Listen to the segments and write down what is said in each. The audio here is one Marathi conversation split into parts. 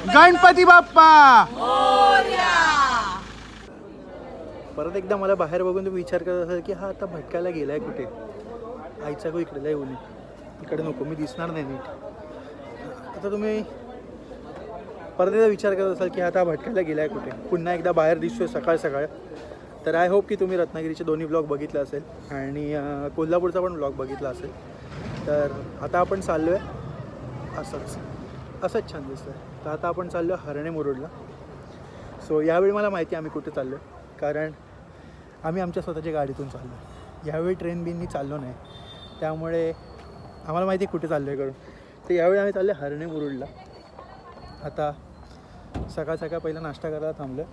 गणपती बाप्पा परत एकदा मला बाहेर बघून तुम्ही विचार करत असाल की हा आता भटकायला गेलाय कुठे. आईचा गो इकडे येऊ नये, इकडे नको, मी दिसणार नाही नीट. आता तुम्ही परत एकदा विचार करत असाल की आता भटकायला गेलाय कुठे, पुन्हा एकदा बाहेर दिसतोय सकाळ सकाळ. तर आय होप की तुम्ही रत्नागिरीचे दोन्ही ब्लॉग बघितले असेल आणि कोल्हापूरचा पण ब्लॉग बघितला असेल. तर आता आपण चाललो आहे असंच छान दिसतं आहे. तर आता आपण चाललो आहे हरणे मुरुडला. सो यावेळी मला माहिती आहे आम्ही कुठे चाललो आहे, कारण आम्ही आमच्या स्वतःच्या गाडीतून चाललो आहे. यावेळी ट्रेन बिननी चाललो नाही, त्यामुळे आम्हाला माहिती आहे कुठे चाललो आहे करून. तर यावेळी आम्ही चाललो आहे हरणे मुरुडला. आता सकाळ सकाळ पहिला नाश्ता करायला थांबलो.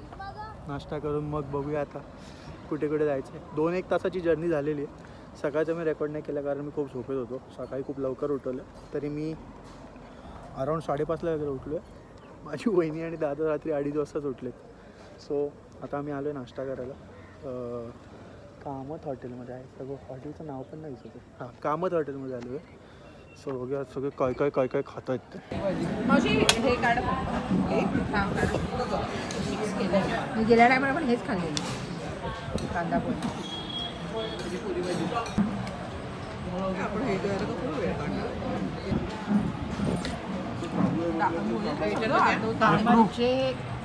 नाश्ता करून मग बघूया आता कुठे कुठे जायचं आहे. 2-1 तासाची जर्नी झालेली आहे. सकाळचं मी रेकॉर्ड नाही केलं कारण मी खूप झोपेत होतो. सकाळी खूप लवकर उठवलं, तरी मी अराऊंड 5:30 वगैरे उठलो आहे. माझी वहिनी आणि दादा रात्री 2:30 वाजताच उठलेत. सो आता आम्ही आलो आहे नाश्ता करायला. कामत हॉटेलमध्ये आहे. सगळं हॉटेलचं नाव पण नाही दिसत. हां, कामत हॉटेलमध्ये आलो आहे. सो बघूया सगळे काय काय खात आहेत ते. मी गेल्या टायमाला पण हेच खाल्लेलं, कांदा पोहे.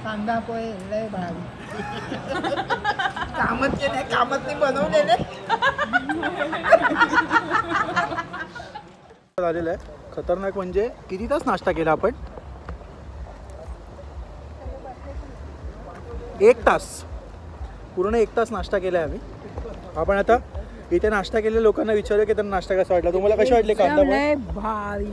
कांदा पोहे लय भारी. कामतने बनवलेले झालेलं आहे. खतरनाक म्हणजे किती तास नाश्ता केला आपण? 1 तास, पूर्ण 1 तास नाश्ता केला आहे आम्ही. आपण आता इथे नाश्ता केलेल्या लोकांना विचारूया की त्यांना नाश्ता कसा वाटला. तुम्हाला कसे वाटले कांदा पोहे? भारी.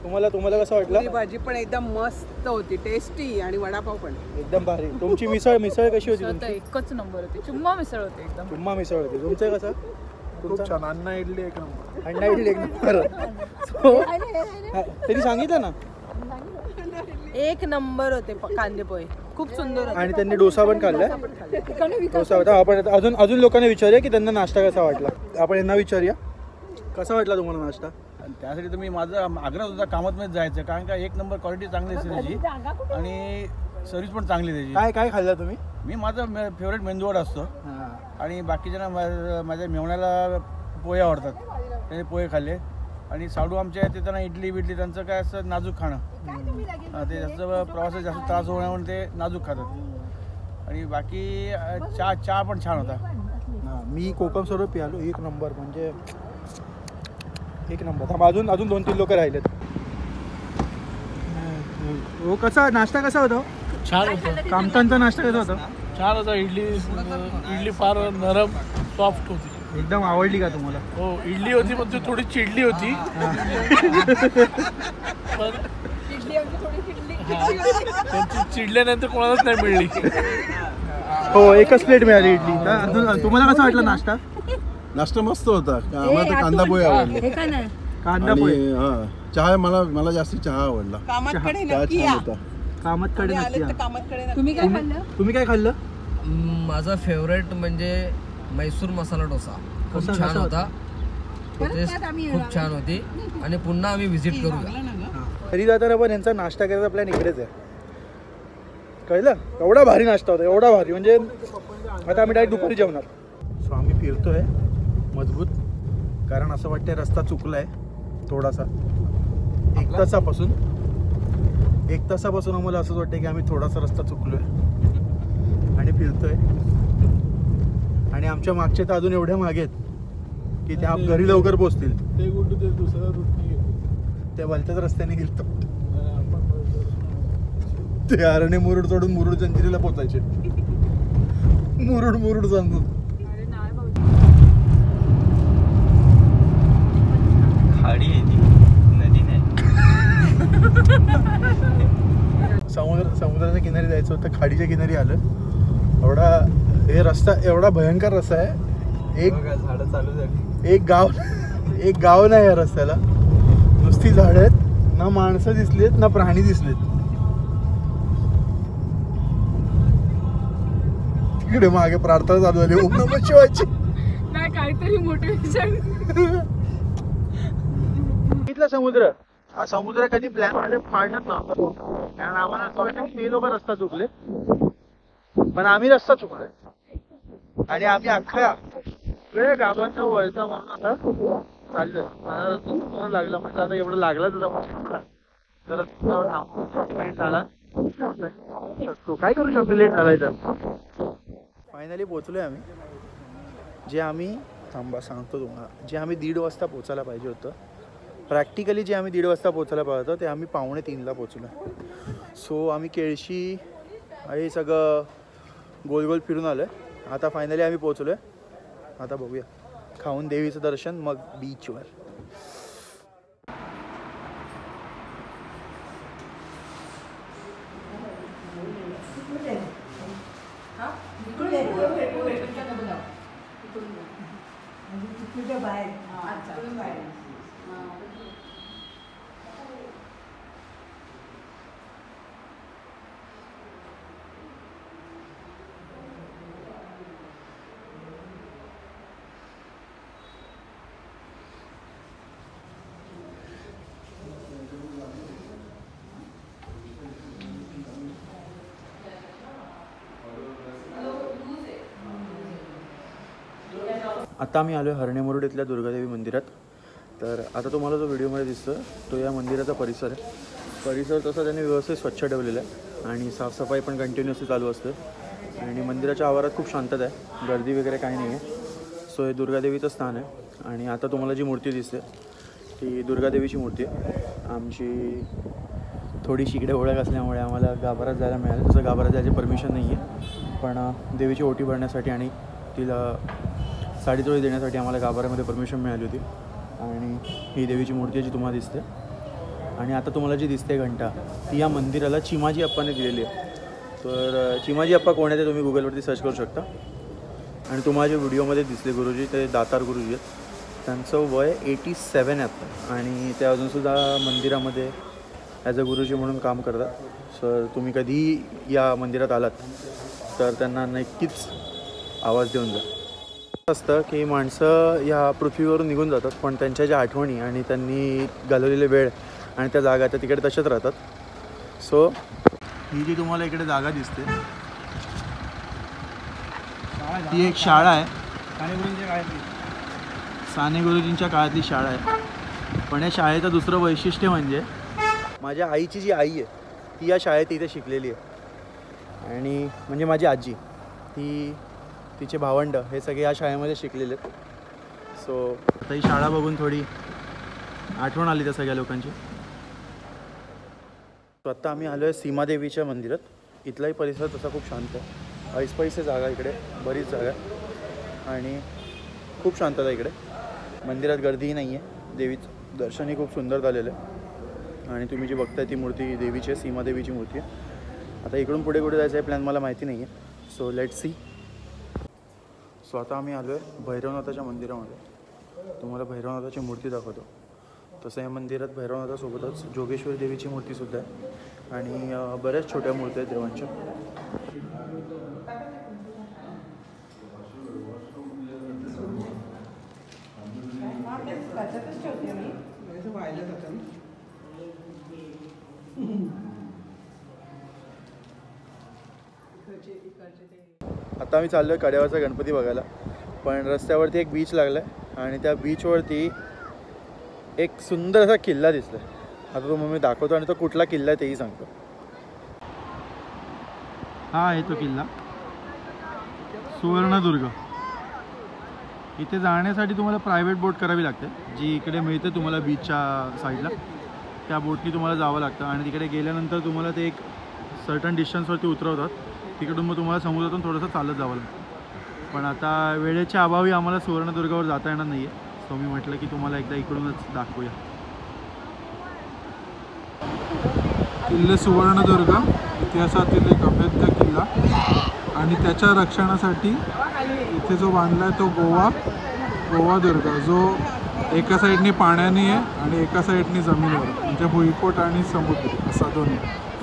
तुम्हाला कसं वाटलं? भाजी पण एकदम मस्त होती, टेस्टी, आणि वडापाव पण एकदम भारी. तुमची मिसळ कशी होती तुमची? एकच नंबर होती. चुम्मा मिसळ होती एकदम. चुम्मा मिसळ होती. तुमचं कसं? खूप छान. अण्णा इडली एक नंबर. अण्णा इडली एक नंबर. तरी सांगितलं ना, 1 नंबर होते कांदे पोहे, खूप सुंदर होते. आणि त्यांनी डोसा पण खाल्लाय. डोसा होता. आपण अजून लोकांना विचारूया की त्यांना नाश्ता कसा वाटला. आपण यांना विचारूया कसा वाटला तुम्हाला नाश्ता. त्यासाठी तुम्ही माझा आग्रह होता कामतमध्ये जायचं, कारण का 1 नंबर क्वालिटी चांगली असते त्याची आणि सर्व्हिस पण चांगली त्याची. काय खाल्लं तुम्ही? मी माझं फेवरेट मेंदूवडा असतो आणि बाकीच्यांना माझ्या मेवण्याला पोहे आवडतात, त्याने पोहे खाल्ले. आणि साडू आमच्या तिथं त्यांना इडली बिडली त्यांचं काय असं नाजूक खाणं, ते जास्त प्रवासात जास्त त्रास होण्यामुळे ते नाजूक खातात. आणि बाकी चहा पण छान होता. मी कोकम सर्व पियालो. 1 नंबर म्हणजे 1 नंबर. अजून 2-3 लोक राहिलेत. हो, कसा नाश्ता कसा होता? छान होतं. कामतांचा नाश्ता कसा होता? छान होता. इडली फार नरम सॉफ्ट होती. एकदम आवडली का तुम्हाला? हो, इडली होती पण ती थोडी चिडली होती. चिडल्यानंतर कोणालाच नाही मिळली. हो, एकच प्लेट मिळाली इडली. अजून तुम्हाला कसा वाटला नाश्ता? नाश्ता मस्त होता. आम्हाला तर कांदा पोहे आवडले. कांदा पोहे. चहा मला जास्त चहा आवडला. कामतकडे चहा नक्की छान या. होता. कामतकडे नक्की या. कामतकडे तुम्ही काय खाल्लं? तुम्ही काय खाल्लं? माझा फेवरेट म्हणजे मैसूर मसाला डोसा. खूप कसा छान होता. परत आम्ही खूप छान होती आणि पुन्हा आम्ही व्हिजिट करूया. घरी जाताना पण यांचा नाश्ता करायचा प्लॅन इकडेच आहे. कळलं? एवढा भारी नाश्ता होता, एवढा भारी म्हणजे आता आम्ही डायरेक्ट दुपारी जेवणार. सो आम्ही फिरतोय मजबूत, कारण असं वाटतंय रस्ता चुकलाय थोडासा. 1 तासापासून आम्हाला असंच वाटतंय की आम्ही थोडासा रस्ता चुकलोय आणि फिरतोय. आणि आमच्या मागचे तर अजून एवढ्या मागे आहेत की त्या घरी लवकर पोहोचतील. ते कुठे ते दुसरा रूट त्या भलत्याच रस्त्याने गेलतो. ते हरणे मुरुड सोडून मुरुड जंजिरीला पोचायचे. मुरुड सांगून खाडी आहे ती, नदी नाही. समुद्राच्या किनारी जायचं होतं, खाडीच्या किनारी आलं. हे रस्ता एवढा भयंकर रस्ता आहे. झाडं चालू झाली. एक गाव नाही या रस्त्याला. नुसती झाडं आहेत, ना माणसं दिसलीत ना प्राणी दिसलेत. तिकडे मागे प्रार्थना चालू झाली ओम नमः शिवायची. नाही काहीतरी मोटिवेशन. बघितलं समुद्र हा समुद्र कधी प्लॅन पाडणार नव्हता, कारण आम्हाला असं वाटतं की ते लोक रस्ता चुकले, पण आम्ही रस्ता चुकलोय. आणि आम्ही अख्खा वेळ गावांचा वळचा म्हणून आता चाललोय. मला रस्ता लागला म्हटलं आता एवढं लागला तर झाला शकतो, काय करू शकतो, लेट झालाय तर. फायनली पोहोचलोय आम्ही. जे आम्ही थांबा सांगतो तुम्हाला, जे आम्ही 1:30 वाजता पोचायला पाहिजे होतं, प्रॅक्टिकली जे आम्ही 1:30 वाजता पोचायला पाहिजे होतं ते आम्ही 2:45ला पोचलो. सो आम्ही केळशी हे सगळं गोल गोल फिरून आलो आहे. आता फायनली आम्ही पोचलो आहे. आता बघूया, खाऊन देवीचं दर्शन, मग बीचवर. आता आम्ही आलो आहे हरणेमुरुड इथल्या दुर्गादेवी मंदिरात. तर आता तुम्हाला जो व्हिडिओमध्ये दिसतो तो या मंदिराचा परिसर आहे. परिसर तसा त्यांनी व्यवस्थित स्वच्छ ठेवलेला आहे आणि साफसफाई पण कंटिन्युअसली चालू असते. आणि मंदिराच्या आवारात खूप शांतता आहे, गर्दी वगैरे काही नाही आहे. सो हे दुर्गादेवीचं स्थान आहे. आणि आता तुम्हाला जी मूर्ती दिसते ती दुर्गादेवीची मूर्ती आहे. आमची थोडीशी इकडे ओळख असल्यामुळे आम्हाला गाभाऱ्यात जायला मिळालं. तसं गाभाऱ्यात जायची परमिशन नाही आहे, पण देवीची ओटी भरण्यासाठी आणि तिला साडीचोळी देण्यासाठी आम्हाला गाभाऱ्यामध्ये परमिशन मिळाली होती. आणि ही देवीची मूर्ती जी तुम्हाला दिसते, आणि आता तुम्हाला जी दिसते घंटा, ती या मंदिराला चिमाजी अप्पाने दिलेली आहे. तर चिमाजी अप्पा कोण आहे ते तुम्ही गुगलवरती सर्च करू शकता. आणि तुम्हाला जे व्हिडिओमध्ये दिसले गुरुजी ते दातार गुरुजी आहेत. त्यांचं वय 87 आहे आता, आणि ते अजूनसुद्धा मंदिरामध्ये ॲज अ गुरुजी म्हणून काम करतात. सर तुम्ही कधीही या मंदिरात आलात तर त्यांना नक्कीच आवाज देऊन जा. असतं की माणसं या पृथ्वीवरून निघून जातात, पण त्यांच्या ज्या आठवणी आणि त्यांनी घालवलेले वेळ आणि त्या जागा त्या तिकडे तशाच राहतात. सो ही जी तुम्हाला इकडे जागा दिसते ती एक शाळा आहे. साने गुरुजींच्या काळातली शाळा आहे. पण या शाळेचं दुसरं वैशिष्ट्य म्हणजे माझ्या आईची जी आई आहे ती या शाळेत इथे शिकलेली आहे. आणि म्हणजे माझी आजी, ती तिचे भावंड हे सगळे या शाळेमध्ये शिकलेले आहेत. सो आता ही शाळा बघून थोडी आठवण आली त्या सगळ्या लोकांची. सो आत्ता आम्ही आलो आहे सीमादेवीच्या मंदिरात. इथलाही परिसर तसा खूप शांत आहे. ऐसपैसे जागा इकडे, बरीच जागा आहे आणि खूप शांतता इकडे. मंदिरात गर्दीही नाही आहे. देवीचं दर्शनही खूप सुंदर झालेलं आहे. आणि तुम्ही जी बघताय ती मूर्ती देवीची आहे, सीमादेवीची मूर्ती आहे. आता इकडून पुढे कुठे जायचं आहे प्लॅन मला माहिती नाही आहे. So let's see. सो आता आम्ही आलो आहे भैरवनाथाच्या मंदिरामध्ये. तुम्हाला भैरवनाथाची मूर्ती दाखवतो. तसं या मंदिरात भैरवनाथासोबतच जोगेश्वरी देवीची मूर्तीसुद्धा आहे आणि बऱ्याच छोट्या मूर्त्या आहेत देवांच्या. आता आम्ही चाललो आहे कड्यावरचा गणपती बघायला. पण रस्त्यावरती एक बीच लागला आहे आणि त्या बीचवरती एक सुंदर असा किल्ला दिसला आहे. आता तो मी दाखवतो आणि तो कुठला किल्ला आहे तेही सांगतो. हा आहे तो किल्ला सुवर्णदुर्ग. इथे जाण्यासाठी तुम्हाला प्रायव्हेट बोट करावी लागते, जी इकडे मिळते तुम्हाला बीचच्या साईडला. त्या बोटनी तुम्हाला जावं लागतं आणि तिकडे गेल्यानंतर तुम्हाला ते एक सर्टन डिस्टन्सवरती उतरवतात. तिकडून मग तुम्हाला समुद्रातून थोडंसं चालत जावं लागतं. पण आता वेळेच्या अभावी आम्हाला सुवर्णदुर्गावर जाता येणार नाही आहे. सो मी म्हटलं की तुम्हाला एकदा इकडूनच दाखवूया. किल्ले सुवर्णदुर्ग इतिहासातील एक अभेद्य किल्ला आणि त्याच्या रक्षणासाठी इथे जो बांधला आहे तो गोवादुर्ग, जो एका साईडने पाण्याने आहे आणि एका साईडने जमिनीवर, म्हणजे भुईकोट आणि समुद्र असा दोन्ही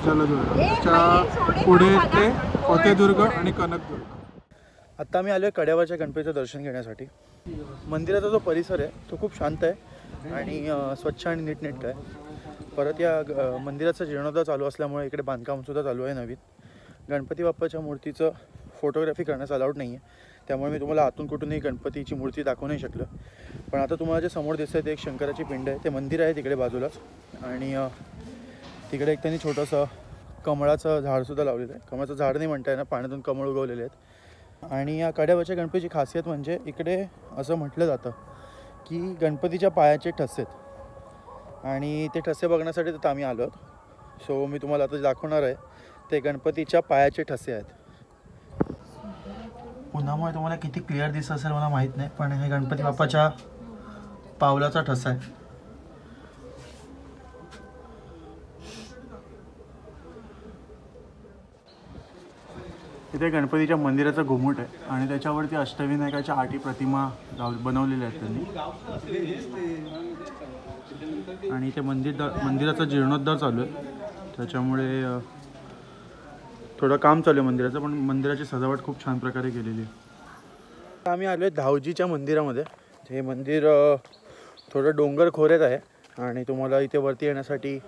जलदुर्ग. त्याच्या पुढे ते फतेदुर्ग आणि कनकदुर्ग. आत्ता आम्ही आलो आहे कड्यावरच्या गणपतीचं दर्शन घेण्यासाठी. मंदिराचा जो परिसर आहे तो खूप शांत आहे आणि स्वच्छ आणि नीटनेटका आहे. परत या मंदिराचा जीर्णोद्धार चालू असल्यामुळे इकडे बांधकामसुद्धा चालू आहे नवीन. गणपती बाप्पाच्या मूर्तीचं फोटोग्राफी करण्यास अलाउड नाही आहे, त्यामुळे मी तुम्हाला आतून कुठूनही गणपतीची मूर्ती दाखवू नाही शकलं. पण आता तुम्हाला जे समोर दिसतं ते एक शंकराची पिंड आहे, ते मंदिर आहे तिकडे बाजूलाच. आणि तिकडे एक त्यांनी छोटंसं कमळाचं झाडसुद्धा लावलेलं आहे. कमळाचं झाड नाही म्हणता येणार, पाण्यातून कमळ उगवलेले आहेत. आणि या कड्यावरच्या गणपतीची खासियत म्हणजे इकडे असं म्हटलं जातं की गणपतीच्या पायाचे ठसे आहेत आणि ते ठसे बघण्यासाठी तर आम्ही आलो आहोत. सो मी तुम्हाला आता दाखवणार आहे ते गणपतीच्या पायाचे ठसे आहेत. उन्हामुळे तुम्हाला किती क्लिअर दिसत असेल मला माहीत नाही, पण हे गणपती बाप्पाच्या पावलाचा ठसा आहे. इथे गणपतीच्या मंदिराचा घुमट आहे आणि त्याच्यावरती अष्टविनायकाच्या 8 प्रतिमा बनवलेल्या आहेत त्यांनी. आणि इथे मंदिराचा जीर्णोद्धार चालू आहे, त्याच्यामुळे थोडं काम चालू आहे मंदिराचं, पण मंदिराची सजावट खूप छान प्रकारे केलेली आहे. आम्ही आलो आहे धावजीच्या मंदिरामध्ये. हे मंदिर थोडं डोंगर खोऱ्यात आहे आणि तुम्हाला इथे वरती येण्यासाठी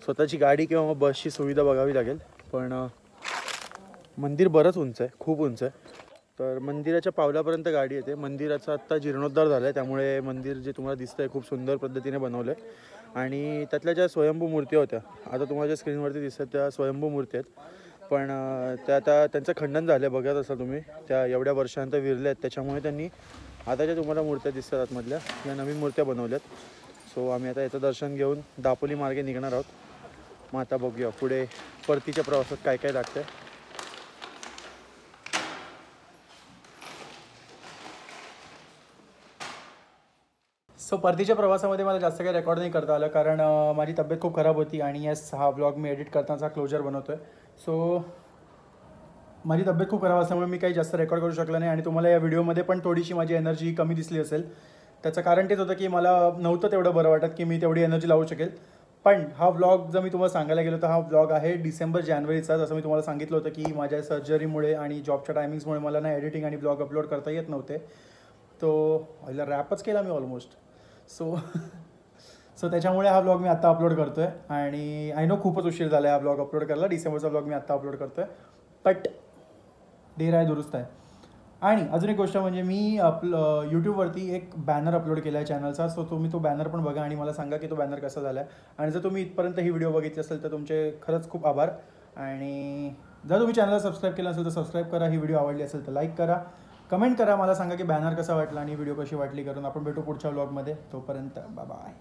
स्वतःची गाडी किंवा बसची सुविधा बघावी लागेल. पण मंदिर बरंच उंच आहे, खूप उंच आहे. तर मंदिराच्या पावलापर्यंत गाडी येते. मंदिराचा आत्ता जीर्णोद्धार झाला आहे, त्यामुळे मंदिर जे तुम्हाला दिसतं आहे खूप सुंदर पद्धतीने बनवलं आहे. आणि त्यातल्या ज्या स्वयंभू मूर्ती होत्या, आता तुम्हाला ज्या स्क्रीनवरती दिसतात त्या स्वयंभू मूर्ती आहेत, पण त्या आता त्यांचं खंडन झालं आहे. बघत असाल तुम्ही, त्या एवढ्या वर्षांत विरल्या आहेत, त्याच्यामुळे त्यांनी आता ज्या तुम्हाला मूर्त्या दिसतात आतमधल्या या नवीन मूर्त्या बनवल्यात. सो आम्ही आता याचं दर्शन घेऊन दापोली मार्गे निघणार आहोत. मग आता बघूया पुढे परतीच्या प्रवासात काय काय लागतं आहे. सो परतीच्या प्रवासामध्ये मला जास्त काही रेकॉर्ड नाही करता आलं, कारण माझी तब्येत खूप खराब होती आणि हा ब्लॉग मी एडिट करतानाचा क्लोजर बनवतो आहे. सो माझी तब्येत खूप खराब असल्यामुळे मी काही जास्त रेकॉर्ड करू शकलो नाही आणि तुम्हाला या व्हिडिओमध्ये पण थोडीशी माझी एनर्जी कमी दिसली असेल. त्याचं कारण तेच होतं की मला नव्हतं तेवढं बरं वाटत की मी तेवढी एनर्जी लावू शकेल. पण हा व्लॉग जर मी तुम्हाला सांगायला गेलो तर हा व्लॉग आहे डिसेंबर-जानेवारीचा. जसं मी तुम्हाला सांगितलं होतं की माझ्या सर्जरीमुळे आणि जॉबच्या टायमिंग्समुळे मला ना एडिटिंग आणि ब्लॉग अपलोड करता येत नव्हते. तो पहिला रॅपच केला मी ऑलमोस्ट. सो त्याच्यामुळे हा ब्लॉग मी आत्ता अपलोड करतो आहे आणि आय नो खूपच उशीर झाला आहे हा ब्लॉग अपलोड करायला. डिसेंबरचा ब्लॉग मी आत्ता अपलोड करतो आहे, बट देर आहे दुरुस्त आहे. आणि अजून एक गोष्ट म्हणजे मी यूट्यूबवरती एक बॅनर अपलोड केला आहे चॅनलचा. सो तुम्ही तो बॅनर पण बघा आणि मला सांगा की तो बॅनर कसा झाला आहे. आणि जर तुम्ही इथपर्यंत ही व्हिडिओ बघितली असेल तर तुमचे खरंच खूप आभार. आणि जर तुम्ही चॅनलला सबस्क्राईब केलं असेल तर सबस्क्राईब करा. ही व्हिडिओ आवडली असेल तर लाईक करा, कमेंट करा, मला सांगा की बॅनर कसा वाटला आणि व्हिडिओ कशी वाटली. करून आपण भेटू पुढच्या व्लॉगमध्ये. तोपर्यंत बाय बाय.